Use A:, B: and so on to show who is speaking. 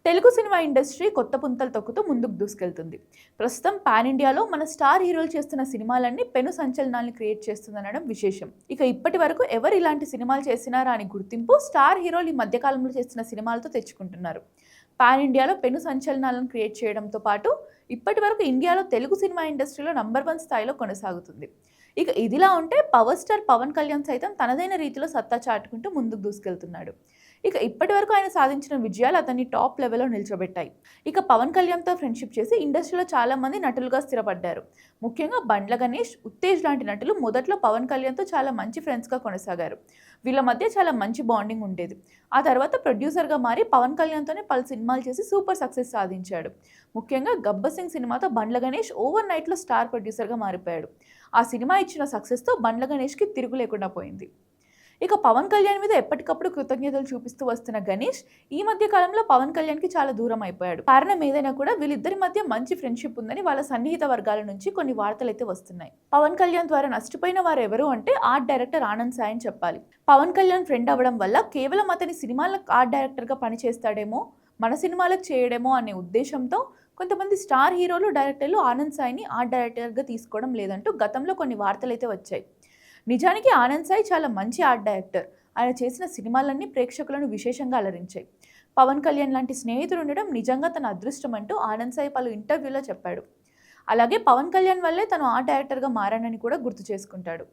A: Telugu cinema industry కొత్త పుంతలు తొక్కుతూ ముందుకు దూసుకెళ్తుంది. ప్రస్తుతం పాన్ ఇండియాలో మన స్టార్ హీరోలు చేస్తున్న సినిమాలన్నీ పెను సంచలనాల్ని క్రియేట్ చేస్తుందనడం విశేషం. ఇక ఇప్పటి వరకు ఎవరు ఇలాంటి సినిమాలు చేసినారా అని గుర్తింపు స్టార్ హీరోలు ఈ మధ్యకాలంలో చేస్తున్న సినిమాలతో తెచ్చుకుంటున్నారు. పాన్ ఇండియాలో పెను సంచలనాలను క్రియేట్ చేయడంతో పాటు ఇప్పటి వరకు ఇండియాలో తెలుగు సినిమా ఇండస్ట్రీలో నంబర్ 1 స్థాయిలో కొనసాగుతుంది. ఇక ఇదిలా ఉంటే పవర్ స్టార్ పవన్ కళ్యాణ్ సైతం తనదైన రీతిలో సత్తా చాటుకుంటూ ముందుకు దూసుకెళ్తున్నాడు. ఇక ఇప్పటి వరకు ఆయన సాధించిన విజయాలు అతన్ని టాప్ లెవెల్లో నిల్చోబెట్టాయి. ఇక పవన్ కళ్యాణ్తో ఫ్రెండ్షిప్ చేసి ఇండస్ట్రీలో చాలా మంది నటులుగా స్థిరపడ్డారు. ముఖ్యంగా బండ్ల గణేష్, ఉత్తేజ్ లాంటి నటులు మొదట్లో పవన్ కళ్యాణ్తో చాలా మంచి ఫ్రెండ్స్గా కొనసాగారు. వీళ్ళ మధ్య చాలా మంచి బాండింగ్ ఉండేది. ఆ తర్వాత ప్రొడ్యూసర్గా మారి పవన్ కళ్యాణ్తోనే పలు సినిమాలు చేసి సూపర్ సక్సెస్ సాధించాడు. ముఖ్యంగా గబ్బర్ సింగ్ సినిమాతో బండ్ల గణేష్ ఓవర్ నైట్లో స్టార్ ప్రొడ్యూసర్గా మారిపోయాడు. ఆ సినిమా ఇచ్చిన సక్సెస్తో బండ్ల గణేష్కి తిరుగు లేకుండా పోయింది. ఇక పవన్ కళ్యాణ్ మీద ఎప్పటికప్పుడు కృతజ్ఞతలు చూపిస్తూ వస్తున్న గణేష్ ఈ మధ్య కాలంలో పవన్ కళ్యాణ్కి చాలా దూరం అయిపోయాడు. కారణం ఏదైనా కూడా వీళ్ళిద్దరి మధ్య మంచి ఫ్రెండ్షిప్ ఉందని వాళ్ళ సన్నిహిత వర్గాల నుంచి కొన్ని వార్తలు అయితే వస్తున్నాయి. పవన్ కళ్యాణ్ ద్వారా నష్టపోయిన వారు ఎవరు అంటే ఆర్ట్ డైరెక్టర్ ఆనంద్ సాయ్ అని చెప్పాలి. పవన్ కళ్యాణ్ ఫ్రెండ్ అవ్వడం వల్ల కేవలం అతని సినిమాలకు ఆర్ట్ డైరెక్టర్గా పనిచేస్తాడేమో, మన సినిమాలకు చేయడమో అనే ఉద్దేశంతో కొంతమంది స్టార్ హీరోలు, డైరెక్టర్లు ఆనంద్ సాయ్ని ఆర్ట్ డైరెక్టర్గా తీసుకోవడం లేదంటూ గతంలో కొన్ని వార్తలు అయితే వచ్చాయి. నిజానికి ఆనంద్ సాయ్ చాలా మంచి ఆర్ట్ డైరెక్టర్. ఆయన చేసిన సినిమాలన్నీ ప్రేక్షకులను విశేషంగా అలరించాయి. పవన్ కళ్యాణ్ లాంటి స్నేహితుడు ఉండడం నిజంగా తన అదృష్టం అంటూ ఆనంద్ సాయ్ పలు ఇంటర్వ్యూలో చెప్పాడు. అలాగే పవన్ కళ్యాణ్ వల్లే తను ఆర్ట్ డైరెక్టర్గా మారానని కూడా గుర్తు చేసుకుంటాడు.